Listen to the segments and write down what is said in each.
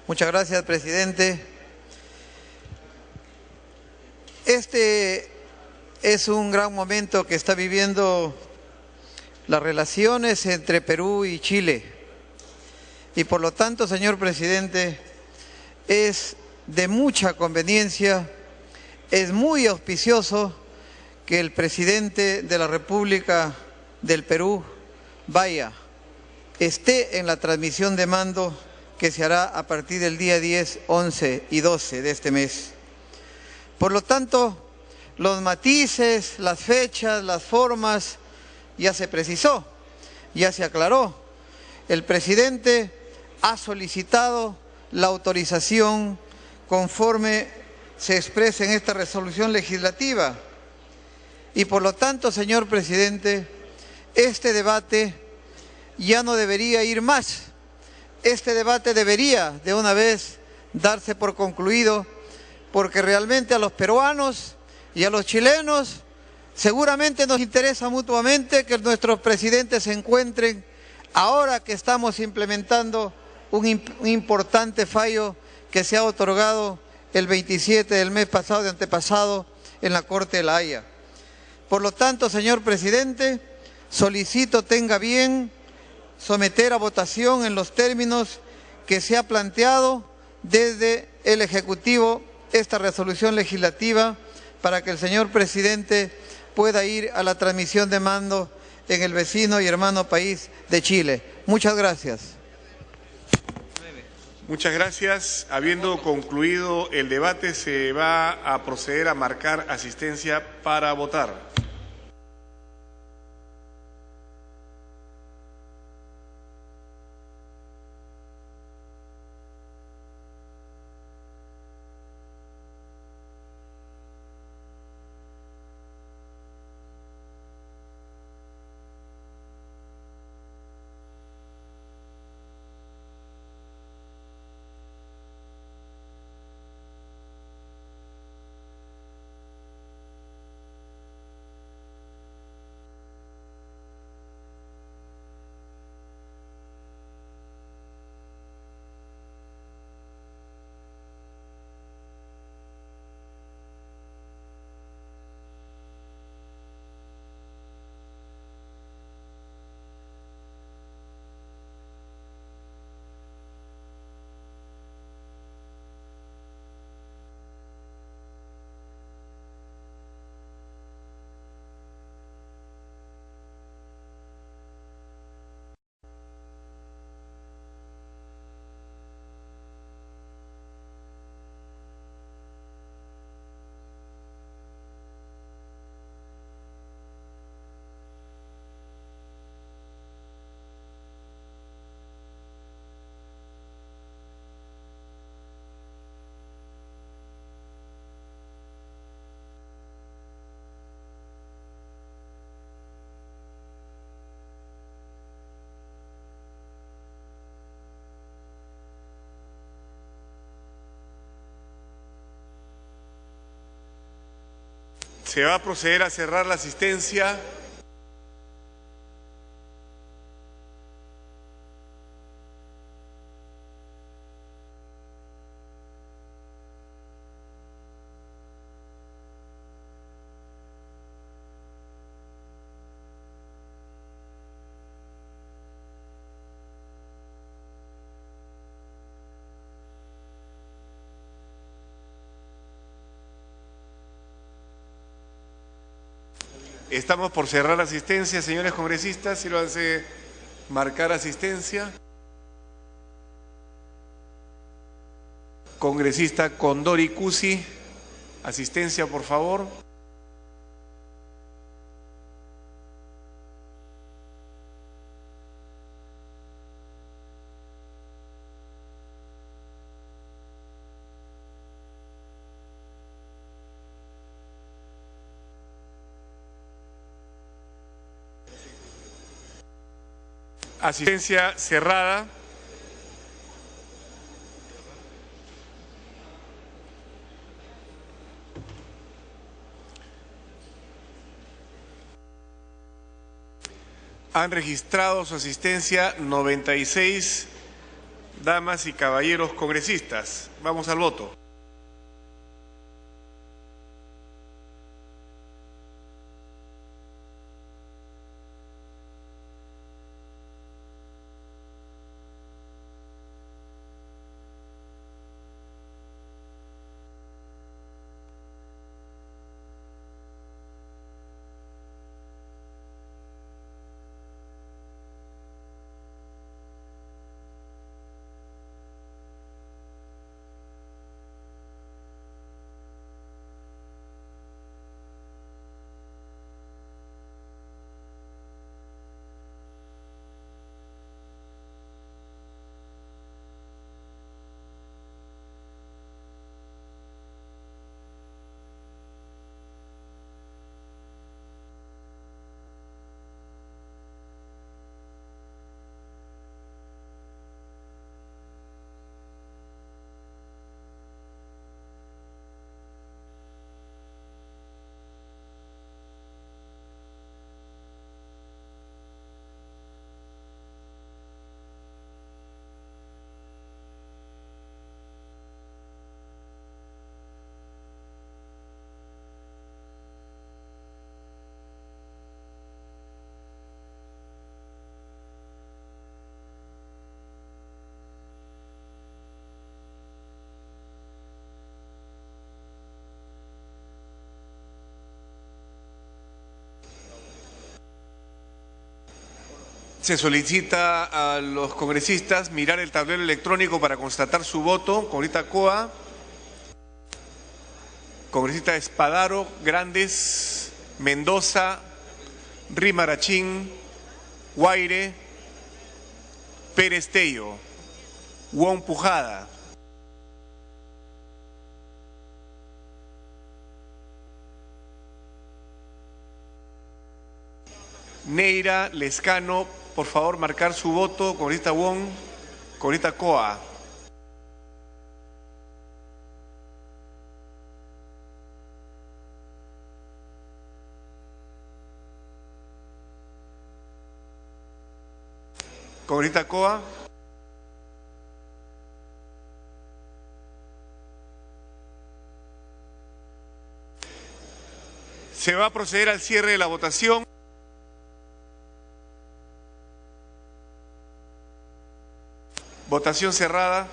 Muchas gracias, presidente. Este es un gran momento que está viviendo las relaciones entre Perú y Chile. Y por lo tanto, señor presidente, es de mucha conveniencia, es muy auspicioso que el presidente de la República del Perú esté en la transmisión de mando que se hará a partir del día 10, 11 y 12 de este mes. Por lo tanto, los matices, las fechas, las formas, ya se precisó, ya se aclaró. El presidente ha solicitado la autorización conforme se expresa en esta resolución legislativa. Y por lo tanto, señor presidente, este debate ya no debería ir más. Este debate debería de una vez darse por concluido, porque realmente a los peruanos y a los chilenos seguramente nos interesa mutuamente que nuestros presidentes se encuentren ahora que estamos implementando un importante fallo que se ha otorgado el 27 del mes pasado, de antepasado, en la Corte de La Haya. Por lo tanto, señor presidente, solicito tenga bien someter a votación en los términos que se ha planteado desde el Ejecutivo esta resolución legislativa para que el señor presidente pueda ir a la transmisión de mando en el vecino y hermano país de Chile. Muchas gracias. Muchas gracias. Habiendo concluido el debate, se va a proceder a marcar asistencia para votar. Se va a proceder a cerrar la asistencia. Estamos por cerrar asistencia, señores congresistas, si lo hace marcar asistencia. Congresista Condori Cusi, asistencia, por favor. Asistencia cerrada. Han registrado su asistencia 96 damas y caballeros congresistas, vamos al voto. Se solicita a los congresistas mirar el tablero electrónico para constatar su voto. Congresista Coa, congresista Espadaro, Grandes, Mendoza, Rimarachín, Guaire, Pérez Tello, Wong Pujada. Neira, Lescano, por favor marcar su voto. Congresista Wong, congresista Coa. Congresista Coa. Se va a proceder al cierre de la votación. Votación cerrada.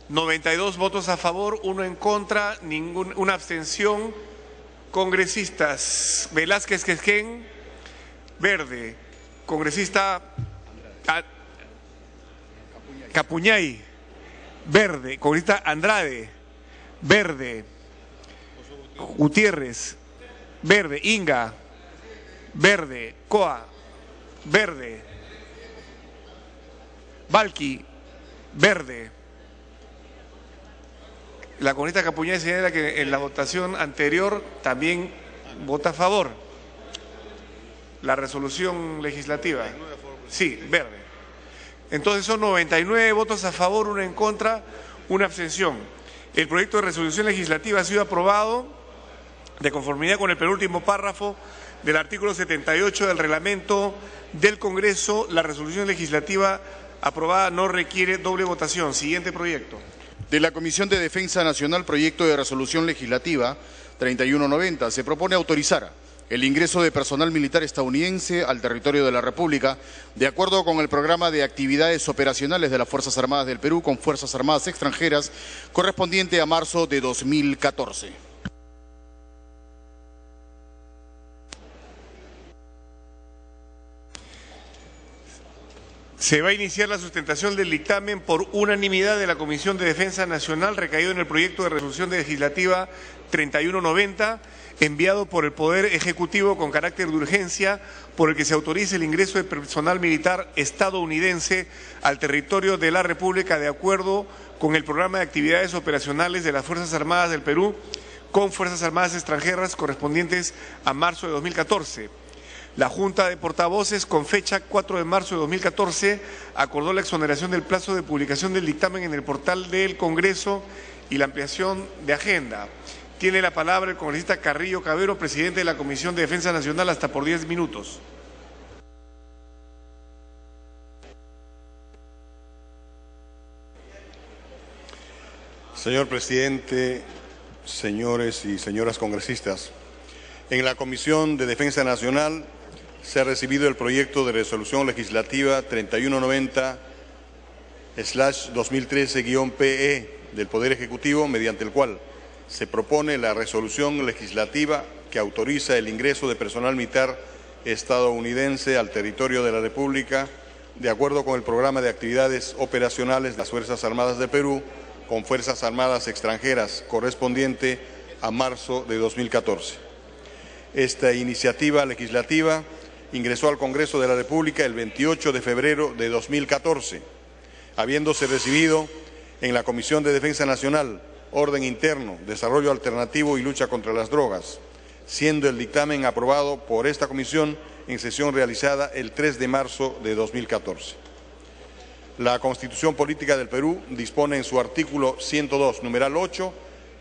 $92 votos a favor, 1 en contra, una abstención. Congresistas Velázquez Quezquén, verde. Congresista Capuñay, verde. Congresista Andrade, verde. Gutiérrez, verde. Inga, verde. Coa, verde. Valqui, verde. La congresista Capuñay señala que en la votación anterior también vota a favor. La resolución legislativa. Sí, verde. Entonces son 99 votos a favor, 1 en contra, 1 abstención. El proyecto de resolución legislativa ha sido aprobado de conformidad con el penúltimo párrafo del artículo 78 del reglamento del Congreso. La resolución legislativa aprobada no requiere doble votación. Siguiente proyecto. De la Comisión de Defensa Nacional, proyecto de resolución legislativa 3190. Se propone autorizar el ingreso de personal militar estadounidense al territorio de la República, de acuerdo con el programa de actividades operacionales de las Fuerzas Armadas del Perú con Fuerzas Armadas extranjeras, correspondiente a marzo de 2014. Se va a iniciar la sustentación del dictamen por unanimidad de la Comisión de Defensa Nacional, recaído en el proyecto de resolución legislativa 3190, enviado por el Poder Ejecutivo con carácter de urgencia, por el que se autoriza el ingreso de personal militar estadounidense al territorio de la República de acuerdo con el programa de actividades operacionales de las Fuerzas Armadas del Perú con Fuerzas Armadas extranjeras correspondientes a marzo de 2014. La Junta de Portavoces, con fecha 4 de marzo de 2014, acordó la exoneración del plazo de publicación del dictamen en el portal del Congreso y la ampliación de agenda. Tiene la palabra el congresista Carrillo Cabero, presidente de la Comisión de Defensa Nacional, hasta por 10 minutos. Señor presidente, señores y señoras congresistas, en la Comisión de Defensa Nacional se ha recibido el proyecto de resolución legislativa 3190/2013-PE del Poder Ejecutivo, mediante el cual se propone la resolución legislativa que autoriza el ingreso de personal militar estadounidense al territorio de la República de acuerdo con el programa de actividades operacionales de las Fuerzas Armadas de Perú con Fuerzas Armadas extranjeras correspondiente a marzo de 2014. Esta iniciativa legislativa ingresó al Congreso de la República el 28 de febrero de 2014, habiéndose recibido en la Comisión de Defensa Nacional, Orden Interno, Desarrollo Alternativo y Lucha contra las Drogas, siendo el dictamen aprobado por esta comisión en sesión realizada el 3 de marzo de 2014. La Constitución Política del Perú dispone en su artículo 102, numeral 8,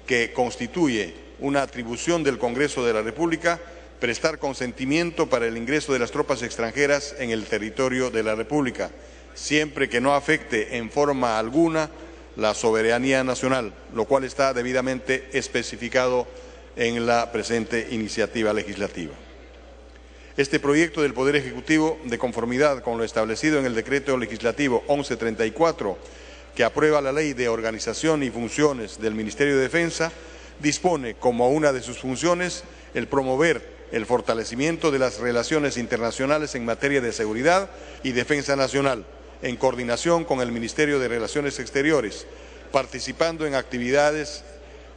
que constituye una atribución del Congreso de la República prestar consentimiento para el ingreso de las tropas extranjeras en el territorio de la República, siempre que no afecte en forma alguna la soberanía nacional, lo cual está debidamente especificado en la presente iniciativa legislativa. Este proyecto del Poder Ejecutivo, de conformidad con lo establecido en el Decreto Legislativo 1134, que aprueba la Ley de Organización y Funciones del Ministerio de Defensa, dispone como una de sus funciones el promover el fortalecimiento de las relaciones internacionales en materia de seguridad y defensa nacional, en coordinación con el Ministerio de Relaciones Exteriores, participando en actividades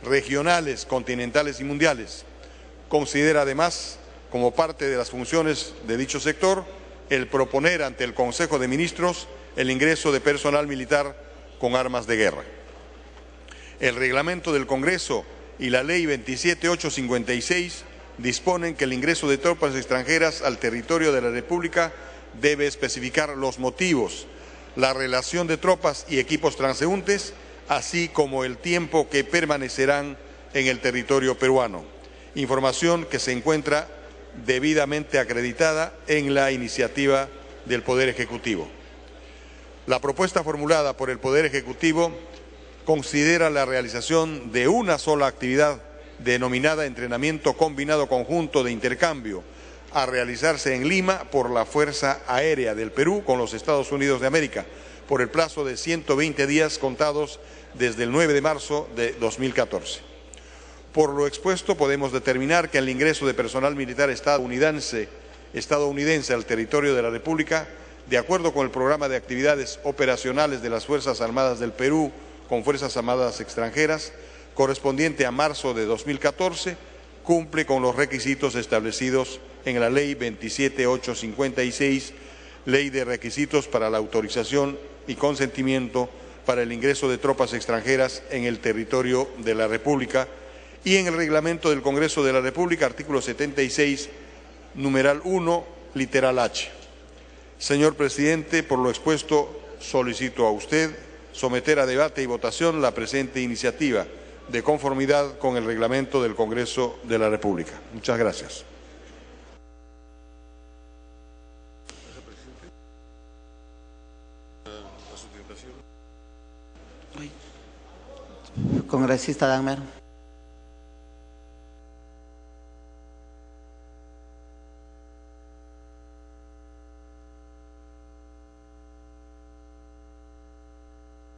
regionales, continentales y mundiales. Considera además, como parte de las funciones de dicho sector, el proponer ante el Consejo de Ministros el ingreso de personal militar con armas de guerra. El reglamento del Congreso y la Ley 27856 disponen que el ingreso de tropas extranjeras al territorio de la República debe especificar los motivos, la relación de tropas y equipos transeúntes, así como el tiempo que permanecerán en el territorio peruano. Información que se encuentra debidamente acreditada en la iniciativa del Poder Ejecutivo. La propuesta formulada por el Poder Ejecutivo considera la realización de una sola actividad denominada entrenamiento combinado conjunto de intercambio a realizarse en Lima por la Fuerza Aérea del Perú con los Estados Unidos de América por el plazo de 120 días contados desde el 9 de marzo de 2014. Por lo expuesto, podemos determinar que el ingreso de personal militar estadounidense al territorio de la República, de acuerdo con el programa de actividades operacionales de las Fuerzas Armadas del Perú con Fuerzas Armadas extranjeras, correspondiente a marzo de 2014, cumple con los requisitos establecidos en la Ley 27856, Ley de Requisitos para la Autorización y Consentimiento para el ingreso de tropas extranjeras en el territorio de la República, y en el Reglamento del Congreso de la República, artículo 76, numeral 1, literal H. Señor presidente, por lo expuesto, solicito a usted someter a debate y votación la presente iniciativa, de conformidad con el Reglamento del Congreso de la República. Muchas gracias. Congresista Dahmer.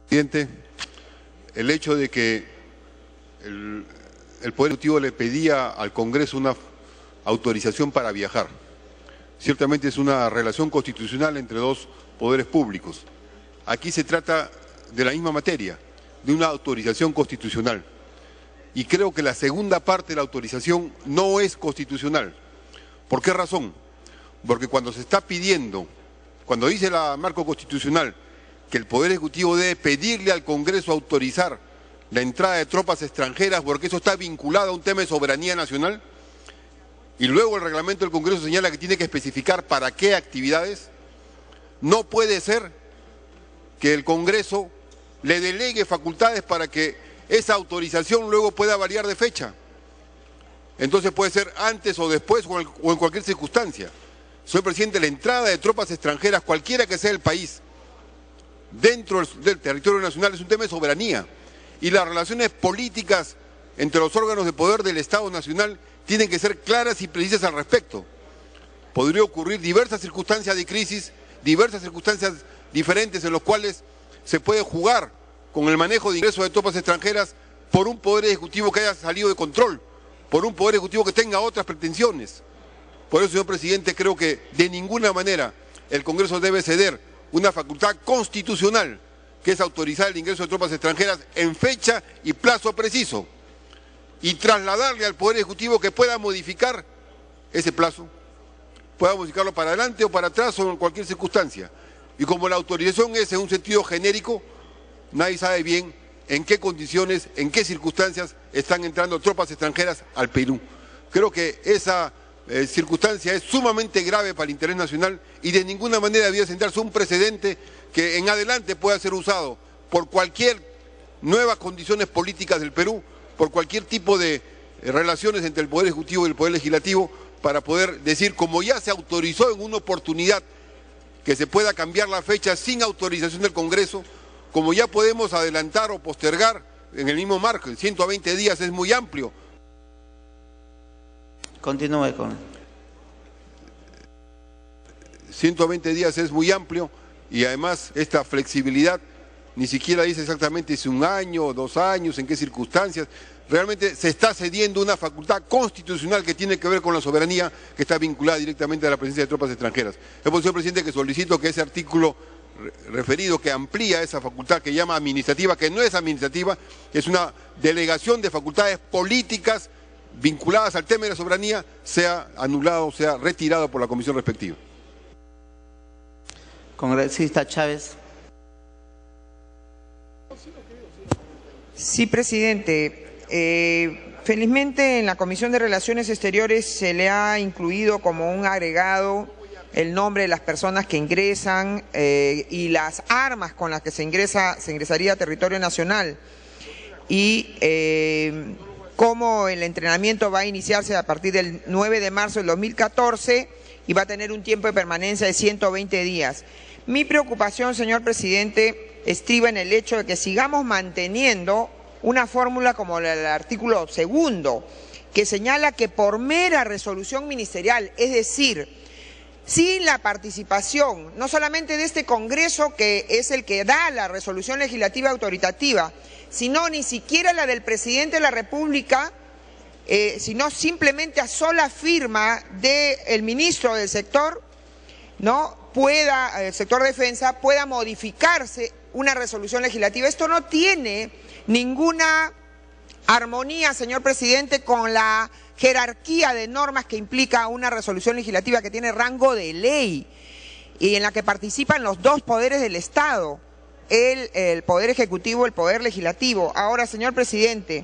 Presidente, el hecho de que el Poder Ejecutivo le pedía al Congreso una autorización para viajar, ciertamente es una relación constitucional entre dos poderes públicos. Aquí se trata de la misma materia, de una autorización constitucional. Y creo que la segunda parte de la autorización no es constitucional. ¿Por qué razón? Porque cuando se está pidiendo, cuando dice la marco constitucional que el Poder Ejecutivo debe pedirle al Congreso autorizar la entrada de tropas extranjeras porque eso está vinculado a un tema de soberanía nacional, y luego el reglamento del Congreso señala que tiene que especificar para qué actividades, no puede ser que el Congreso le delegue facultades para que esa autorización luego pueda variar de fecha. Entonces puede ser antes o después o en cualquier circunstancia. Señor presidente, la entrada de tropas extranjeras, cualquiera que sea el país, dentro del territorio nacional es un tema de soberanía. Y las relaciones políticas entre los órganos de poder del Estado Nacional tienen que ser claras y precisas al respecto. Podría ocurrir diversas circunstancias de crisis, diversas circunstancias diferentes en las cuales se puede jugar con el manejo de ingresos de tropas extranjeras por un poder ejecutivo que haya salido de control, por un poder ejecutivo que tenga otras pretensiones. Por eso, señor presidente, creo que de ninguna manera el Congreso debe ceder una facultad constitucional, que es autorizar el ingreso de tropas extranjeras en fecha y plazo preciso, y trasladarle al Poder Ejecutivo que pueda modificar ese plazo, pueda modificarlo para adelante o para atrás o en cualquier circunstancia. Y como la autorización es en un sentido genérico, nadie sabe bien en qué condiciones, en qué circunstancias están entrando tropas extranjeras al Perú. Creo que esa circunstancia es sumamente grave para el interés nacional y de ninguna manera debía sentarse un precedente que en adelante pueda ser usado por cualquier nuevas condiciones políticas del Perú, por cualquier tipo de relaciones entre el Poder Ejecutivo y el Poder Legislativo, para poder decir, como ya se autorizó en una oportunidad, que se pueda cambiar la fecha sin autorización del Congreso, como ya podemos adelantar o postergar en el mismo marco, en 120 días es muy amplio. Continúe con... 120 días es muy amplio y además esta flexibilidad ni siquiera dice exactamente si 1 año, 2 años, en qué circunstancias. Realmente se está cediendo una facultad constitucional que tiene que ver con la soberanía, que está vinculada directamente a la presencia de tropas extranjeras. Es por eso, señor presidente, que solicito que ese artículo referido, que amplía esa facultad que llama administrativa, que no es administrativa, es una delegación de facultades políticas vinculadas al tema de la soberanía, sea anulado, sea retirado por la comisión respectiva. Congresista Chávez. Sí, presidente. Felizmente en la Comisión de Relaciones Exteriores se le ha incluido como un agregado el nombre de las personas que ingresan y las armas con las que se ingresaría a territorio nacional y cómo el entrenamiento va a iniciarse a partir del 9 de marzo del 2014 y va a tener un tiempo de permanencia de 120 días. Mi preocupación, señor presidente, estriba en el hecho de que sigamos manteniendo una fórmula como la del artículo 2, que señala que por mera resolución ministerial, es decir, sin la participación, no solamente de este Congreso, que es el que da la resolución legislativa autoritativa, sino ni siquiera la del presidente de la República, sino simplemente a sola firma del ministro del sector, ¿no? El sector defensa pueda modificarse una resolución legislativa. Esto no tiene ninguna armonía, señor presidente, con la jerarquía de normas que implica una resolución legislativa que tiene rango de ley y en la que participan los dos poderes del Estado, el Poder Ejecutivo y el Poder Legislativo. Ahora, señor presidente,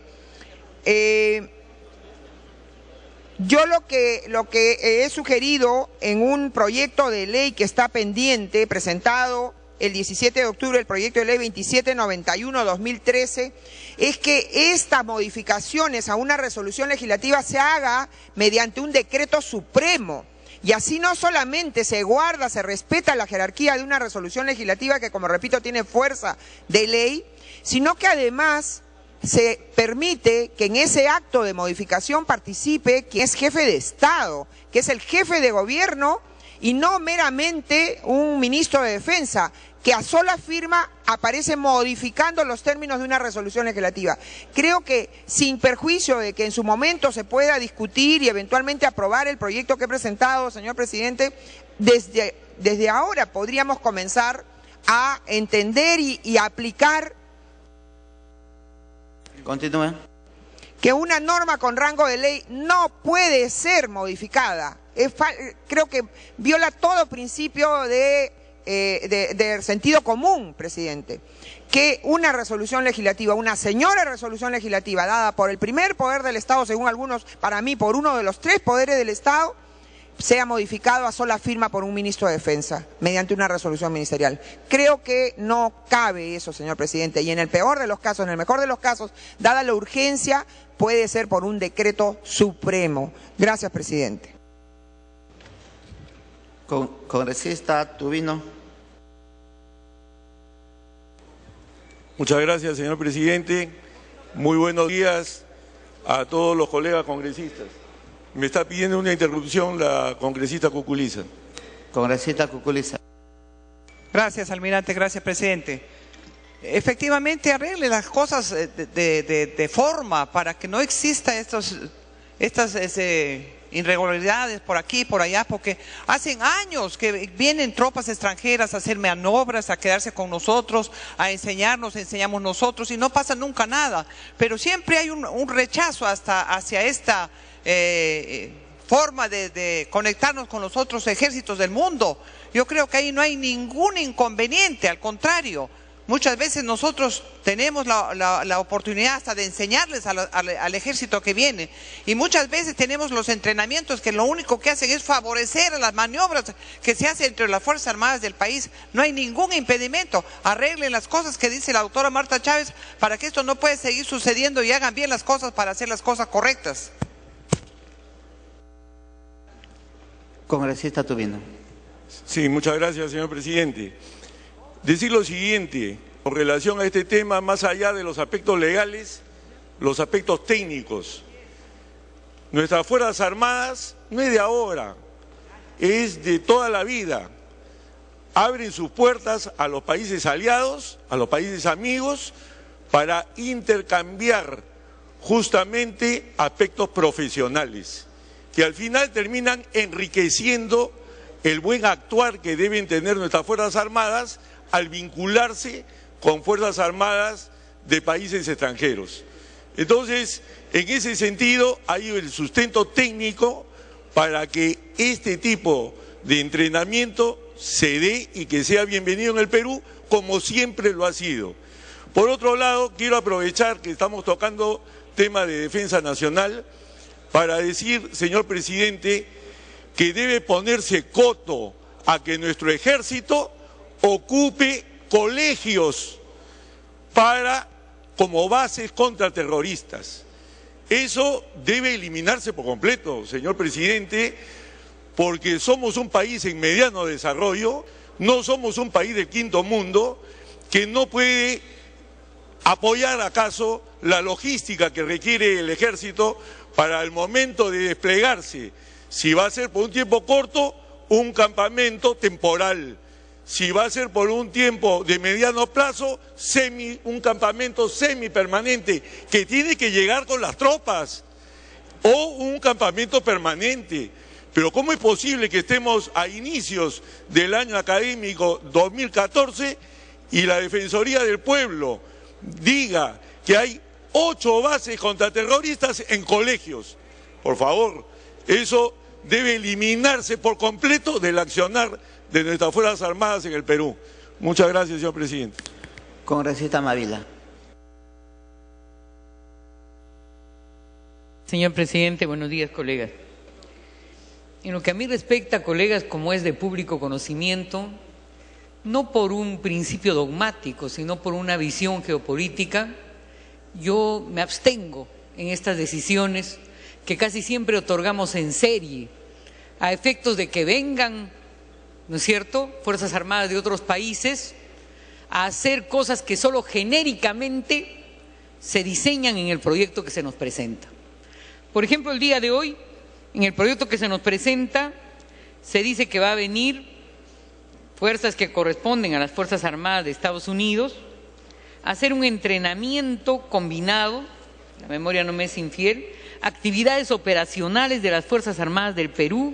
yo lo que he sugerido en un proyecto de ley que está pendiente, presentado el 17 de octubre, el proyecto de ley 2791-2013, es que estas modificaciones a una resolución legislativa se haga mediante un decreto supremo. Y así no solamente se guarda, se respeta la jerarquía de una resolución legislativa que, como repito, tiene fuerza de ley, sino que además se permite que en ese acto de modificación participe quien es jefe de Estado, que es el jefe de gobierno y no meramente un ministro de Defensa, que a sola firma aparece modificando los términos de una resolución legislativa. Creo que, sin perjuicio de que en su momento se pueda discutir y eventualmente aprobar el proyecto que he presentado, señor presidente, desde ahora podríamos comenzar a entender y aplicar. Continúe. Que una norma con rango de ley no puede ser modificada. Creo que viola todo principio de sentido común, presidente. Que una resolución legislativa, una señora resolución legislativa dada por el primer poder del Estado, según algunos, para mí, por uno de los 3 poderes del Estado, sea modificado a sola firma por un ministro de Defensa mediante una resolución ministerial. Creo que no cabe eso, señor presidente, y en el peor de los casos, en el mejor de los casos, dada la urgencia, puede ser por un decreto supremo. Gracias, presidente. Congresista Tubino. Muchas gracias, señor presidente. Muy buenos días a todos los colegas congresistas. Me está pidiendo una interrupción la congresista Cuculiza. Congresista Cuculiza. Gracias, almirante. Gracias, presidente. Efectivamente, arregle las cosas de forma para que no exista estas irregularidades por aquí y por allá, porque hacen años que vienen tropas extranjeras a hacer maniobras, a quedarse con nosotros, a enseñarnos, enseñamos nosotros y no pasa nunca nada. Pero siempre hay un rechazo hacia esta forma de conectarnos con los otros ejércitos del mundo. Yo creo que ahí no hay ningún inconveniente, al contrario. Muchas veces nosotros tenemos la oportunidad hasta de enseñarles al ejército que viene, y muchas veces tenemos los entrenamientos que lo único que hacen es favorecer a las maniobras que se hacen entre las Fuerzas Armadas del país. No hay ningún impedimento. Arreglen las cosas que dice la doctora Marta Chávez para que esto no pueda seguir sucediendo y hagan bien las cosas para hacer las cosas correctas. Congresista Tubino. Sí, muchas gracias, señor presidente. Decir lo siguiente, con relación a este tema, más allá de los aspectos legales, los aspectos técnicos. Nuestras Fuerzas Armadas no es de ahora, es de toda la vida. Abren sus puertas a los países aliados, a los países amigos, para intercambiar justamente aspectos profesionales, que al final terminan enriqueciendo el buen actuar que deben tener nuestras Fuerzas Armadas al vincularse con Fuerzas Armadas de países extranjeros. Entonces, en ese sentido, hay el sustento técnico para que este tipo de entrenamiento se dé y que sea bienvenido en el Perú, como siempre lo ha sido. Por otro lado, quiero aprovechar que estamos tocando tema de defensa nacional para decir, señor presidente, que debe ponerse coto a que nuestro ejército ocupe colegios como bases contraterroristas. Eso debe eliminarse por completo, señor presidente, porque somos un país en mediano desarrollo, no somos un país del quinto mundo que no puede apoyar acaso la logística que requiere el ejército para el momento de desplegarse. Si va a ser por un tiempo corto, un campamento temporal. Si va a ser por un tiempo de mediano plazo, un campamento semipermanente que tiene que llegar con las tropas, o un campamento permanente. Pero ¿cómo es posible que estemos a inicios del año académico 2014 y la Defensoría del Pueblo diga que hay 8 bases contraterroristas en colegios? Por favor, eso debe eliminarse por completo del accionar de nuestras Fuerzas Armadas en el Perú. Muchas gracias, señor presidente. Congresista Mávila. Señor presidente, buenos días, colegas. En lo que a mí respecta, colegas, como es de público conocimiento, no por un principio dogmático, sino por una visión geopolítica, yo me abstengo en estas decisiones que casi siempre otorgamos en serie, a efectos de que vengan, ¿no es cierto?, Fuerzas Armadas de otros países a hacer cosas que solo genéricamente se diseñan en el proyecto que se nos presenta. Por ejemplo, el día de hoy, en el proyecto que se nos presenta, se dice que va a venir fuerzas que corresponden a las Fuerzas Armadas de Estados Unidos a hacer un entrenamiento combinado, la memoria no me es infiel, actividades operacionales de las Fuerzas Armadas del Perú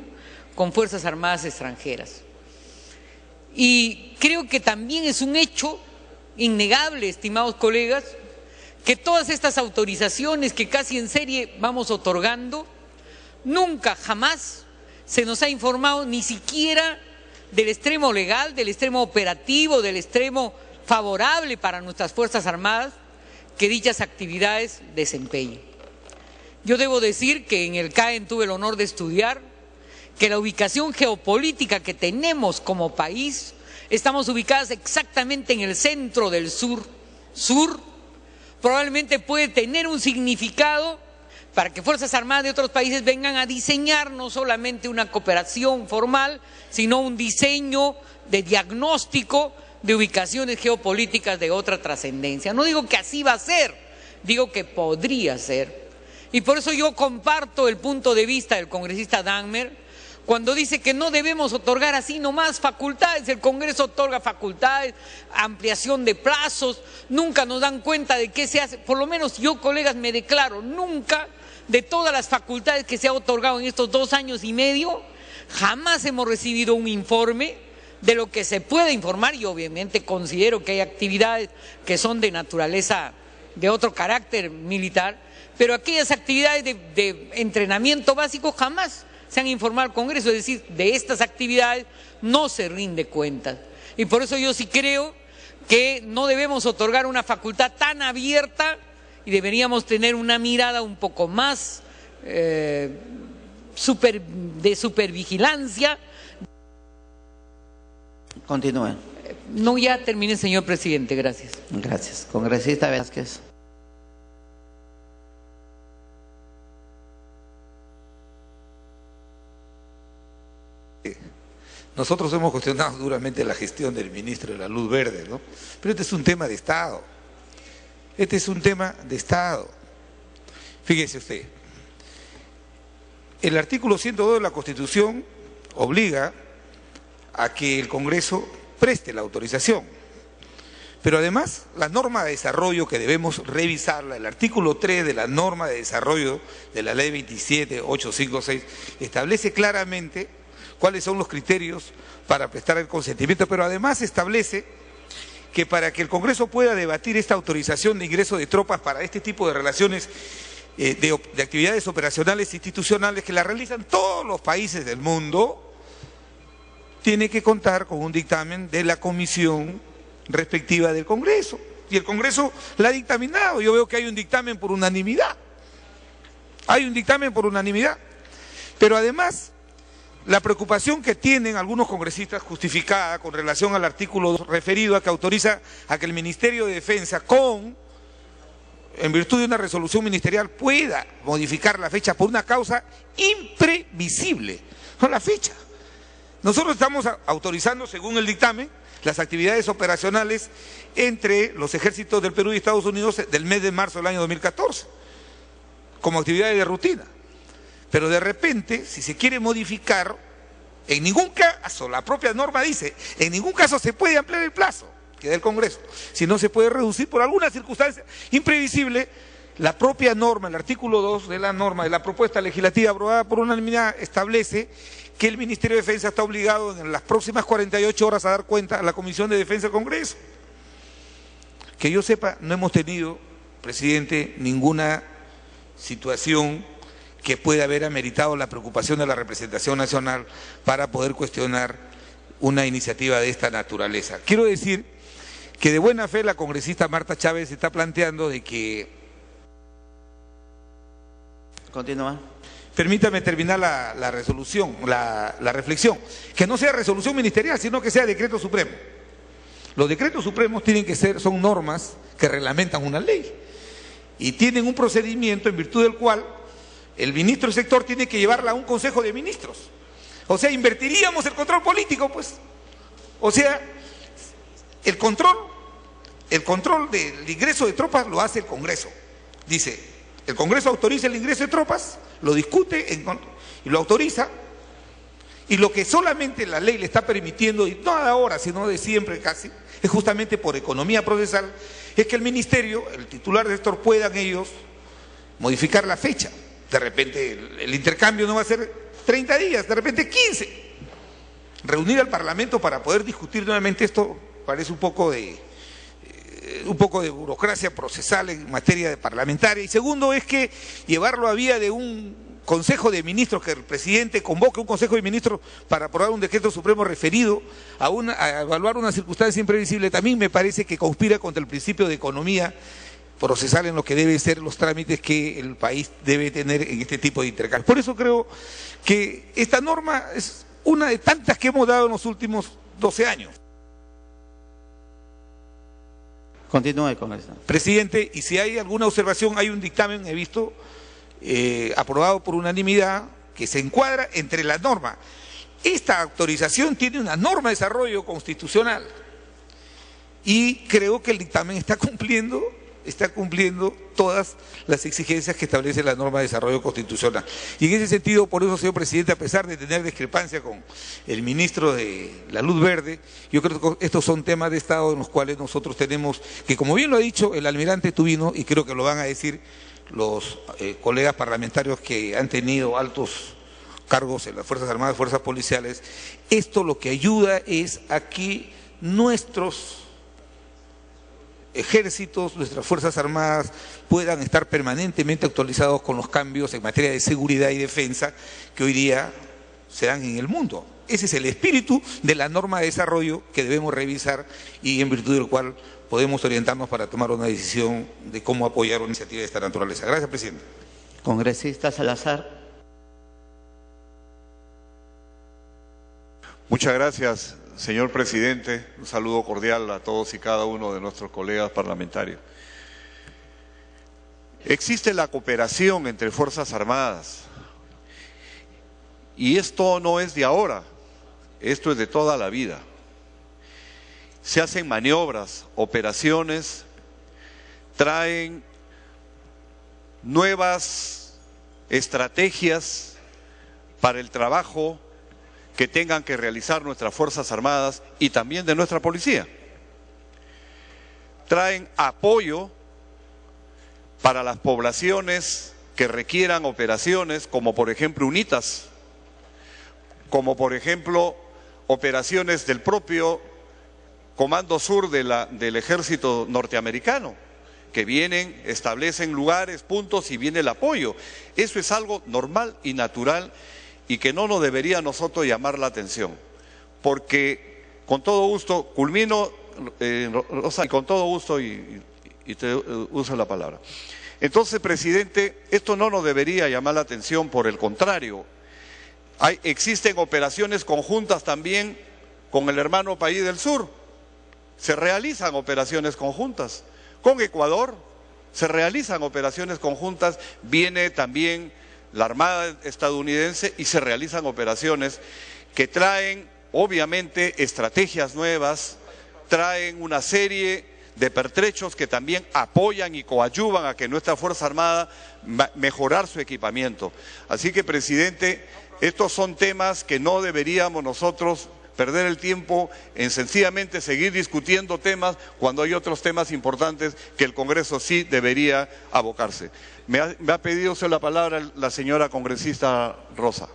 con Fuerzas Armadas extranjeras. Y creo que también es un hecho innegable, estimados colegas, que todas estas autorizaciones que casi en serie vamos otorgando, nunca, jamás se nos ha informado ni siquiera del extremo legal, del extremo operativo, del extremo favorable para nuestras Fuerzas Armadas que dichas actividades desempeñen. Yo debo decir que en el CAEN tuve el honor de estudiar que la ubicación geopolítica que tenemos como país, estamos ubicadas exactamente en el centro del sur. Probablemente puede tener un significado para que Fuerzas Armadas de otros países vengan a diseñar no solamente una cooperación formal, sino un diseño de diagnóstico de ubicaciones geopolíticas de otra trascendencia. No digo que así va a ser, digo que podría ser. Y por eso yo comparto el punto de vista del congresista Dagmer cuando dice que no debemos otorgar así nomás facultades. El Congreso otorga facultades, ampliación de plazos, nunca nos dan cuenta de qué se hace. Por lo menos yo, colegas, me declaro, nunca de todas las facultades que se ha otorgado en estos 2 años y medio, jamás hemos recibido un informe de lo que se puede informar, y obviamente considero que hay actividades que son de naturaleza, de otro carácter militar, pero aquellas actividades de entrenamiento básico jamás se han informado al Congreso, es decir, de estas actividades no se rinde cuentas. Y por eso yo sí creo que no debemos otorgar una facultad tan abierta y deberíamos tener una mirada un poco más de supervigilancia. Continúe. No, ya terminé, señor presidente, gracias. Gracias. Congresista Velázquez. Nosotros hemos cuestionado duramente la gestión del ministro de la Luz Verde, ¿no? Pero este es un tema de Estado. Este es un tema de Estado. Fíjese usted, el artículo 102 de la Constitución obliga a que el Congreso preste la autorización. Pero además, la norma de desarrollo que debemos revisarla, el artículo 3 de la norma de desarrollo de la Ley 27856, establece claramente cuáles son los criterios para prestar el consentimiento, pero además establece que para que el Congreso pueda debatir esta autorización de ingreso de tropas para este tipo de relaciones de actividades operacionales institucionales que la realizan todos los países del mundo, tiene que contar con un dictamen de la comisión respectiva del Congreso. Y el Congreso la ha dictaminado. Yo veo que hay un dictamen por unanimidad. Hay un dictamen por unanimidad. Pero además, la preocupación que tienen algunos congresistas justificada con relación al artículo 2 referido a que autoriza a que el Ministerio de Defensa en virtud de una resolución ministerial pueda modificar la fecha por una causa imprevisible, no la fecha. Nosotros estamos autorizando, según el dictamen, las actividades operacionales entre los ejércitos del Perú y Estados Unidos del mes de marzo del año 2014, como actividades de rutina. Pero de repente, si se quiere modificar, en ningún caso, la propia norma dice, en ningún caso se puede ampliar el plazo que da el Congreso, si no se puede reducir por alguna circunstancia imprevisible. La propia norma, el artículo 2 de la norma de la propuesta legislativa aprobada por unanimidad establece que el Ministerio de Defensa está obligado en las próximas 48 horas a dar cuenta a la Comisión de Defensa del Congreso. Que yo sepa, no hemos tenido, presidente, ninguna situación que pueda haber ameritado la preocupación de la representación nacional para poder cuestionar una iniciativa de esta naturaleza. Quiero decir que de buena fe la congresista Marta Chávez está planteando de que... Continúa. Permítame terminar la resolución, la reflexión. Que no sea resolución ministerial, sino que sea decreto supremo. Los decretos supremos tienen que ser, son normas que reglamentan una ley y tienen un procedimiento en virtud del cual el ministro del sector tiene que llevarla a un consejo de ministros. O sea, invertiríamos el control político, pues. O sea, el control del ingreso de tropas lo hace el Congreso. Dice, el Congreso autoriza el ingreso de tropas, lo discute y lo autoriza, y lo que solamente la ley le está permitiendo, y no de ahora, sino de siempre casi, es justamente por economía procesal, es que el ministerio, el titular del sector, puedan ellos modificar la fecha. De repente el intercambio no va a ser 30 días, de repente 15. Reunir al Parlamento para poder discutir nuevamente esto parece un poco de burocracia procesal en materia de parlamentaria. Y segundo es que llevarlo a vía de un Consejo de Ministros, que el presidente convoque un Consejo de Ministros para aprobar un decreto supremo referido a evaluar una circunstancia imprevisible, también me parece que conspira contra el principio de economía procesal en lo que deben ser los trámites que el país debe tener en este tipo de intercambios. Por eso creo que esta norma es una de tantas que hemos dado en los últimos 12 años. Continúe, congresista. Presidente, y si hay alguna observación, hay un dictamen, he visto, aprobado por unanimidad, que se encuadra entre la norma. Esta autorización tiene una norma de desarrollo constitucional y creo que el dictamen está cumpliendo todas las exigencias que establece la norma de desarrollo constitucional. Y en ese sentido, por eso, señor presidente, a pesar de tener discrepancia con el ministro de la Luz Verde, yo creo que estos son temas de Estado en los cuales nosotros tenemos que, como bien lo ha dicho el almirante Tubino, y creo que lo van a decir los colegas parlamentarios que han tenido altos cargos en las Fuerzas Armadas, Fuerzas Policiales, esto lo que ayuda es a que nuestros ejércitos, nuestras Fuerzas Armadas puedan estar permanentemente actualizados con los cambios en materia de seguridad y defensa que hoy día se dan en el mundo. Ese es el espíritu de la norma de desarrollo que debemos revisar y en virtud del cual podemos orientarnos para tomar una decisión de cómo apoyar una iniciativa de esta naturaleza. Gracias, presidente. Congresista Salazar. Muchas gracias, señor presidente. Un saludo cordial a todos y cada uno de nuestros colegas parlamentarios. Existe la cooperación entre Fuerzas Armadas y esto no es de ahora, esto es de toda la vida. Se hacen maniobras, operaciones, traen nuevas estrategias para el trabajo que tengan que realizar nuestras Fuerzas Armadas y también de nuestra policía. Traen apoyo para las poblaciones que requieran operaciones, como por ejemplo UNITAS, como por ejemplo operaciones del propio Comando Sur del Ejército Norteamericano, que vienen, establecen lugares, puntos y viene el apoyo. Eso es algo normal y natural y que no nos debería a nosotros llamar la atención, porque con todo gusto, culmino, Rosa, y con todo gusto y te uso la palabra. Entonces, presidente, esto no nos debería llamar la atención, por el contrario, existen operaciones conjuntas también con el hermano país del sur, se realizan operaciones conjuntas, con Ecuador se realizan operaciones conjuntas, viene también la Armada estadounidense y se realizan operaciones que traen obviamente estrategias nuevas, traen una serie de pertrechos que también apoyan y coadyuvan a que nuestra Fuerza Armada mejorar su equipamiento. Así que, presidente, estos son temas que no deberíamos nosotros perder el tiempo en sencillamente seguir discutiendo temas cuando hay otros temas importantes que el Congreso sí debería abocarse. Me ha pedido usted la palabra la señora congresista Rosa.